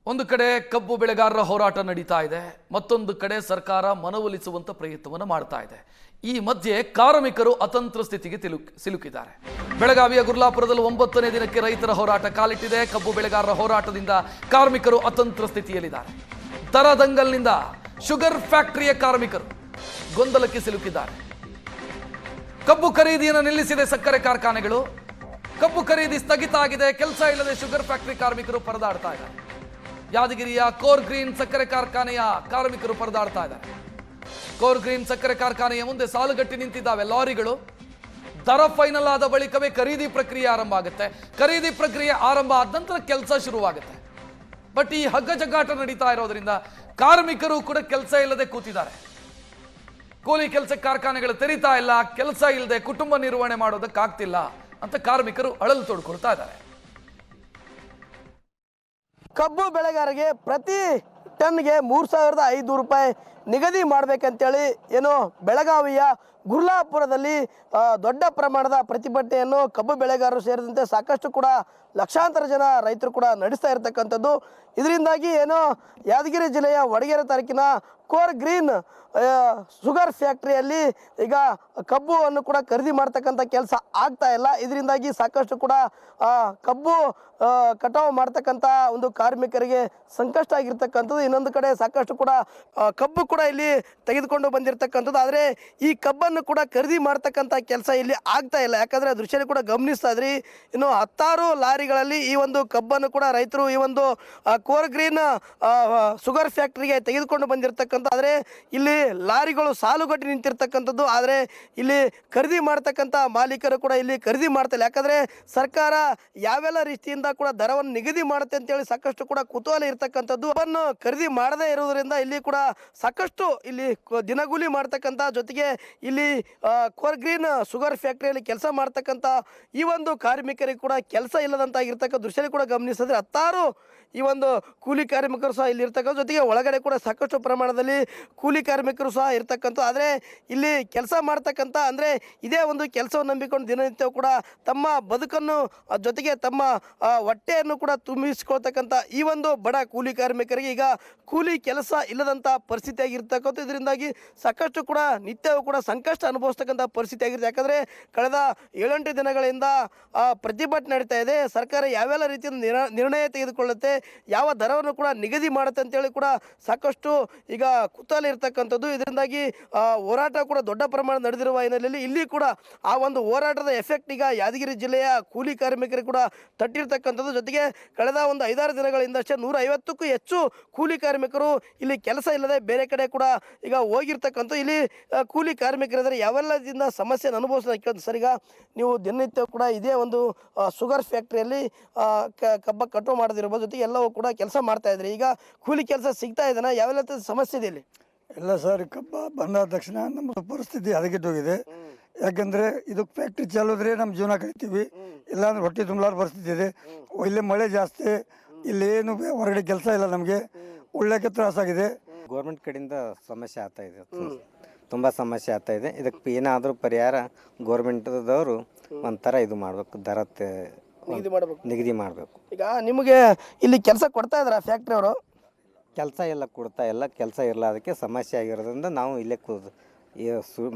ಒಂದು ಕಡೆ ಕಬ್ಬು ಬೆಳೆಗಾರರ ಹೋರಾಟ ನಡೀತಾ ಇದೆ, ಮತ್ತೊಂದು ಕಡೆ ಸರ್ಕಾರ ಮನವೊಲಿಸುವಂತ ಪ್ರಯತ್ನವನ್ನು ಮಾಡ್ತಾ ಇದೆ. ಈ ಮಧ್ಯೆ ಕಾರ್ಮಿಕರು ಅತಂತ್ರ ಸ್ಥಿತಿಗೆ ಸಿಲುಕಿದ್ದಾರೆ. ಬೆಳಗಾವಿಯ ಗುರ್ಲಾಪುರದಲ್ಲಿ 9ನೇ ದಿನಕ್ಕೆ ರೈತರ ಹೋರಾಟ ಕಾಲಿಟ್ಟಿದೆ. ಕಬ್ಬು ಬೆಳೆಗಾರರ ಹೋರಾಟದಿಂದ ಕಾರ್ಮಿಕರು ಅತಂತ್ರ ಸ್ಥಿತಿಯಲ್ಲಿದ್ದಾರೆ. ದರದಂಗಲ್ನಿಂದ ಶುಗರ್ ಫ್ಯಾಕ್ಟರಿಯ ಕಾರ್ಮಿಕರು ಗೊಂದಲಕ್ಕೆ ಸಿಲುಕಿದ್ದಾರೆ. ಕಬ್ಬು ಖರೀದಿಯನ್ನು ನಿಲ್ಲಿಸಿದೆ ಸಕ್ಕರೆ ಕಾರ್ಖಾನೆಗಳು. ಕಬ್ಬು ಖರೀದಿ ಸ್ಥಗಿತ ಆಗಿದೆ. ಕೆಲಸ ಇಲ್ಲದೆ ಶುಗರ್ ಫ್ಯಾಕ್ಟರಿ ಕಾರ್ಮಿಕರು ಪರದಾಡ್ತಾ ಇದ್ದಾರೆ. ಯಾದಗಿರಿಯ ಕೋರ್ ಗ್ರೀನ್ ಸಕ್ಕರೆ ಕಾರ್ಖಾನೆಯ ಕಾರ್ಮಿಕರು ಪರದಾಡ್ತಾ ಇದ್ದಾರೆ. ಕೋರ್ ಗ್ರೀನ್ ಸಕ್ಕರೆ ಕಾರ್ಖಾನೆಯ ಮುಂದೆ ಸಾಲುಗಟ್ಟಿ ನಿಂತಿದ್ದಾವೆ ಲಾರಿಗಳು. ದರ ಫೈನಲ್ ಆದ ಬಳಿಕವೇ ಖರೀದಿ ಪ್ರಕ್ರಿಯೆ ಆರಂಭ ಆಗುತ್ತೆ. ಖರೀದಿ ಪ್ರಕ್ರಿಯೆ ಆರಂಭ ಆದ ನಂತರ ಕೆಲಸ ಶುರುವಾಗುತ್ತೆ. ಬಟ್ ಈ ಹಗ್ಗ ಜಗ್ಗಾಟ ನಡೀತಾ ಇರೋದ್ರಿಂದ ಕಾರ್ಮಿಕರು ಕೂಡ ಕೆಲಸ ಇಲ್ಲದೆ ಕೂತಿದ್ದಾರೆ. ಕೂಲಿ ಕೆಲಸ ಕಾರ್ಖಾನೆಗಳು ತೆರೀತಾ ಇಲ್ಲ. ಕೆಲಸ ಇಲ್ಲದೆ ಕುಟುಂಬ ನಿರ್ವಹಣೆ ಮಾಡೋದಕ್ಕಾಗ್ತಿಲ್ಲ ಅಂತ ಕಾರ್ಮಿಕರು ಅಳಲು ತೋಡ್ಕೊಳ್ತಾ ಇದ್ದಾರೆ. ಕಬ್ಬು ಬೆಳೆಗಾರರಿಗೆ ಪ್ರತಿ ಟನ್ಗೆ 3,500 ರೂಪಾಯಿ ನಿಗದಿ ಮಾಡಬೇಕಂತೇಳಿ ಏನು ಬೆಳಗಾವಿಯ ಗುರ್ಲಾಪುರದಲ್ಲಿ ದೊಡ್ಡ ಪ್ರಮಾಣದ ಪ್ರತಿಭಟನೆಯನ್ನು ಕಬ್ಬು ಬೆಳೆಗಾರರು ಸೇರಿದಂತೆ ಸಾಕಷ್ಟು ಕೂಡ ಲಕ್ಷಾಂತರ ಜನ ರೈತರು ಕೂಡ ನಡೆಸ್ತಾ ಇರತಕ್ಕಂಥದ್ದು. ಇದರಿಂದಾಗಿ ಏನು ಯಾದಗಿರಿ ಜಿಲ್ಲೆಯ ವಡಗೇರೆ ತಾಲೂಕಿನ ಕೋರ್ ಗ್ರೀನ್ ಶುಗರ್ ಫ್ಯಾಕ್ಟ್ರಿಯಲ್ಲಿ ಈಗ ಕಬ್ಬನ್ನು ಕೂಡ ಖರೀದಿ ಮಾಡ್ತಕ್ಕಂಥ ಕೆಲಸ ಆಗ್ತಾ ಇಲ್ಲ. ಇದರಿಂದಾಗಿ ಸಾಕಷ್ಟು ಕೂಡ ಕಬ್ಬು ಕಟಾವು ಮಾಡ್ತಕ್ಕಂಥ ಒಂದು ಕಾರ್ಮಿಕರಿಗೆ ಸಂಕಷ್ಟ ಆಗಿರ್ತಕ್ಕಂಥದ್ದು. ಇನ್ನೊಂದು ಕಡೆ ಸಾಕಷ್ಟು ಕೂಡ ಕಬ್ಬು ಕೂಡ ಇಲ್ಲಿ ತೆಗೆದುಕೊಂಡು ಬಂದಿರತಕ್ಕಂಥದ್ದು. ಆದರೆ ಈ ಕಬ್ಬನ್ನು ಕೂಡ ಖರೀದಿ ಮಾಡ್ತಕ್ಕಂಥ ಕೆಲಸ ಇಲ್ಲಿ ಆಗ್ತಾ ಇಲ್ಲ. ಯಾಕಂದರೆ ದೃಶ್ಯ ಕೂಡ ಗಮನಿಸ್ತಾ ಇದ್ರಿ, ಇನ್ನು 10 ಲಾರಿಗಳಲ್ಲಿ ಈ ಒಂದು ಕಬ್ಬನ್ನು ಕೂಡ ರೈತರು ಈ ಒಂದು ಕೋರ್ ಗ್ರೀನ್ ಶುಗರ್ ಫ್ಯಾಕ್ಟ್ರಿಗೆ ತೆಗೆದುಕೊಂಡು ಬಂದಿರತಕ್ಕಂಥ. ಆದರೆ ಇಲ್ಲಿ ಲಾರಿಗಳು ಸಾಲುಗಟ್ಟಿ ನಿಂತಿರ್ತಕ್ಕಂಥದ್ದು. ಆದರೆ ಇಲ್ಲಿ ಖರೀದಿ ಮಾಡ್ತಕ್ಕಂಥ ಮಾಲೀಕರು ಕೂಡ ಇಲ್ಲಿ ಖರೀದಿ ಮಾಡ್ತಿಲ್ಲ. ಯಾಕಂದರೆ ಸರ್ಕಾರ ಯಾವೆಲ್ಲ ರೀತಿಯಿಂದ ಕೂಡ ದರವನ್ನು ನಿಗದಿ ಮಾಡುತ್ತೆ ಅಂತೇಳಿ ಸಾಕಷ್ಟು ಕೂಡ ಕುತೂಹಲ ಇರ್ತಕ್ಕಂಥದ್ದು. ಅವನ್ನು ಖರೀದಿ ಮಾಡದೇ ಇರುವುದರಿಂದ ಇಲ್ಲಿ ಕೂಡ ಸಾಕಷ್ಟು ಇಲ್ಲಿ ದಿನಗೂಲಿ ಮಾಡ್ತಕ್ಕಂಥ ಜೊತೆಗೆ ಇಲ್ಲಿ ಕೋರ್ ಗ್ರೀನ್ ಶುಗರ್ ಫ್ಯಾಕ್ಟ್ರಿಯಲ್ಲಿ ಕೆಲಸ ಮಾಡ್ತಕ್ಕಂಥ ಈ ಒಂದು ಕಾರ್ಮಿಕರಿಗೆ ಕೂಡ ಕೆಲಸ ಇಲ್ಲದಂತಾಗಿರ್ತಕ್ಕಂಥ ದೃಶ್ಯ ಕೂಡ ಗಮನಿಸಿದ್ರೆ 10 ಈ ಒಂದು ಕೂಲಿ ಕಾರ್ಮಿಕರು ಸಹ ಇಲ್ಲಿ ಇರ್ತಕ್ಕಂಥ ಜೊತೆಗೆ ಒಳಗಡೆ ಕೂಡ ಸಾಕಷ್ಟು ಪ್ರಮಾಣದಲ್ಲಿ ಕೂಲಿ ಕಾರ್ಮಿಕರು ಸಹ ಇರ್ತಕ್ಕಂಥ. ಆದರೆ ಇಲ್ಲಿ ಕೆಲಸ ಮಾಡ್ತಕ್ಕಂಥ ಅಂದರೆ ಇದೇ ಒಂದು ಕೆಲಸವನ್ನು ನಂಬಿಕೊಂಡು ದಿನನಿತ್ಯವೂ ಕೂಡ ತಮ್ಮ ಬದುಕನ್ನು ಜೊತೆಗೆ ತಮ್ಮ ಹೊಟ್ಟೆಯನ್ನು ಕೂಡ ತುಂಬಿಸ್ಕೊಳ್ತಕ್ಕಂಥ ಈ ಒಂದು ಬಡ ಕೂಲಿ ಕಾರ್ಮಿಕರಿಗೆ ಈಗ ಕೂಲಿ ಕೆಲಸ ಇಲ್ಲದಂಥ ಪರಿಸ್ಥಿತಿ ಆಗಿರ್ತಕ್ಕಂಥ. ಇದರಿಂದಾಗಿ ಸಾಕಷ್ಟು ಕೂಡ ನಿತ್ಯವೂ ಕೂಡ ಸಂಕಷ್ಟ ಅನುಭವಿಸ್ತಕ್ಕಂಥ ಪರಿಸ್ಥಿತಿ ಆಗಿರುತ್ತೆ. ಯಾಕಂದರೆ ಕಳೆದ 7-8 ದಿನಗಳಿಂದ ಪ್ರತಿಭಟನೆ ನಡೀತಾ ಇದೆ. ಸರ್ಕಾರ ಯಾವೆಲ್ಲ ರೀತಿಯ ನಿರ್ಣಯ ತೆಗೆದುಕೊಳ್ಳುತ್ತೆ, ಯಾವ ದರವನ್ನು ಕೂಡ ನಿಗದಿ ಮಾಡುತ್ತೆ ಅಂತೇಳಿ ಕೂಡ ಸಾಕಷ್ಟು ಈಗ ಕುತೂಹಲ ಇರ್ತಕ್ಕಂಥದ್ದು. ಇದರಿಂದಾಗಿ ಹೋರಾಟ ಕೂಡ ದೊಡ್ಡ ಪ್ರಮಾಣ ನಡೆದಿರುವ ಹಿನ್ನೆಲೆಯಲ್ಲಿ ಇಲ್ಲಿ ಕೂಡ ಆ ಒಂದು ಹೋರಾಟದ ಎಫೆಕ್ಟ್ ಈಗ ಯಾದಗಿರಿ ಜಿಲ್ಲೆಯ ಕೂಲಿ ಕಾರ್ಮಿಕರಿಗೆ ಕೂಡ ತಟ್ಟಿರ್ತಕ್ಕಂಥದ್ದು. ಜೊತೆಗೆ ಕಳೆದ ಒಂದು 5-6 ದಿನಗಳಿಂದಷ್ಟೇ 150ಕ್ಕೂ ಹೆಚ್ಚು ಕೂಲಿ ಕಾರ್ಮಿಕರು ಇಲ್ಲಿ ಕೆಲಸ ಇಲ್ಲದೆ ಬೇರೆ ಕಡೆ ಕೂಡ ಈಗ ಹೋಗಿರ್ತಕ್ಕಂಥ. ಇಲ್ಲಿ ಕೂಲಿ ಕಾರ್ಮಿಕರಿದ್ದಾರೆ ಯಾವೆಲ್ಲದಿಂದ ಸಮಸ್ಯೆಯನ್ನು ಅನುಭವಿಸೋದಕ್ಕೆ ಸರ್, ಈಗ ನೀವು ದಿನನಿತ್ಯ ಕೂಡ ಇದೇ ಒಂದು ಶುಗರ್ ಫ್ಯಾಕ್ಟ್ರಿಯಲ್ಲಿ ಕಬ್ಬ ಕಟಾವು ಮಾಡೋದಿರ್ಬೋದು, ಜೊತೆಗೆ ಎಲ್ಲವೂ ಕೂಡ ಕೆಲಸ ಮಾಡ್ತಾ ಇದ್ರಿ. ಈಗ ಕೂಲಿ ಕೆಲಸ ಸಿಗ್ತಾ ಇದೆನಾ? ಯಾವೆಲ್ಲ ಸಮಸ್ಯೆ ಇದೆ ಇಲ್ಲಿ? ಇಲ್ಲ ಸರ್, ಕಬ್ಬ ಬಂದಾದ ತಕ್ಷಣ ನಮ್ಮ ಪರಿಸ್ಥಿತಿ ಹದಗೆಟ್ಟೋಗಿದೆ. ಯಾಕಂದರೆ ಇದು ಫ್ಯಾಕ್ಟ್ರಿ ಚಾಲೋದ್ರೆ ನಮ್ಮ ಜೀವನ ಕಳಿತೀವಿ, ಇಲ್ಲಾಂದ್ರೆ ಹೊಟ್ಟೆ ತುಂಬಲಾರ ಪರಿಸ್ಥಿತಿ ಇದೆ. ಇಲ್ಲಿ ಮಳೆ ಜಾಸ್ತಿ, ಇಲ್ಲೇನು ಹೊರಗಡೆ ಕೆಲಸ ಇಲ್ಲ, ನಮಗೆ ಉಳ್ಳಕ್ಕೆ ತ್ರಾಸಾಗಿದೆ. ಗೌರ್ಮೆಂಟ್ ಕಡೆಯಿಂದ ಸಮಸ್ಯೆ ಆಗ್ತಾ ಇದೆ, ತುಂಬ ಸಮಸ್ಯೆ ಆಗ್ತಾ ಇದೆ. ಇದಕ್ಕೆ ಏನಾದರೂ ಪರಿಹಾರ ಗೌರ್ಮೆಂಟ್ದವರು ಒಂಥರ ಇದು ಮಾಡಬೇಕು, ದರ ನಿಗದಿ ಮಾಡಬೇಕು. ಈಗ ನಿಮಗೆ ಇಲ್ಲಿ ಕೆಲಸ ಕೊಡ್ತಾ ಇದಾರ ಫ್ಯಾಕ್ಟ್ರಿ ಅವರು? ಕೆಲಸ ಎಲ್ಲ ಕೊಡ್ತಾ ಇಲ್ಲ. ಕೆಲಸ ಇರಲಾದಕ್ಕೆ ಸಮಸ್ಯೆ ಆಗಿರೋದ್ರಿಂದ ನಾವು ಇಲ್ಲೇ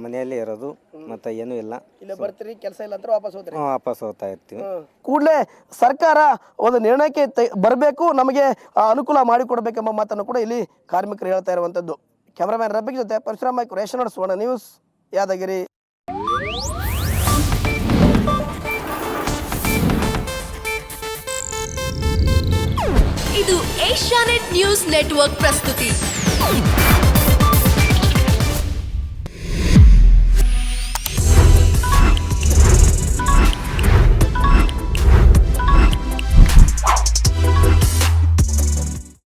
ಮನೆಯಲ್ಲೇ ಇರೋದು, ಮತ್ತು ಏನೂ ಇಲ್ಲ. ಇಲ್ಲೇ ಬರ್ತೀರಿ, ಕೆಲಸ ಇಲ್ಲ ಅಂತ ವಾಪಸ್ ಹೋಗ್ತಾ ಇರ್ತೀವಿ. ಕೂಡಲೇ ಸರ್ಕಾರ ಒಂದು ನಿರ್ಣಯಕ್ಕೆ ಬರಬೇಕು, ನಮಗೆ ಅನುಕೂಲ ಮಾಡಿಕೊಡ್ಬೇಕೆಂಬ ಮಾತನ್ನು ಕೂಡ ಇಲ್ಲಿ ಕಾರ್ಮಿಕರು ಹೇಳ್ತಾ ಇರುವಂಥದ್ದು. ಕ್ಯಾಮ್ರಾಮ್ಯಾನ್ ರಬ್ಬಿಕ್ ಜೊತೆ ಪರಶುರಾಮ್ ನಾಯ್ಕ, ರೇಷನ್ ಸುವರ್ಣ ನ್ಯೂಸ್, ಯಾದಗಿರಿ. ಇದು ಏಷ್ಯಾನೆಟ್ ನ್ಯೂಸ್ ನೆಟ್ವರ್ಕ್ ಪ್ರಸ್ತುತಿ.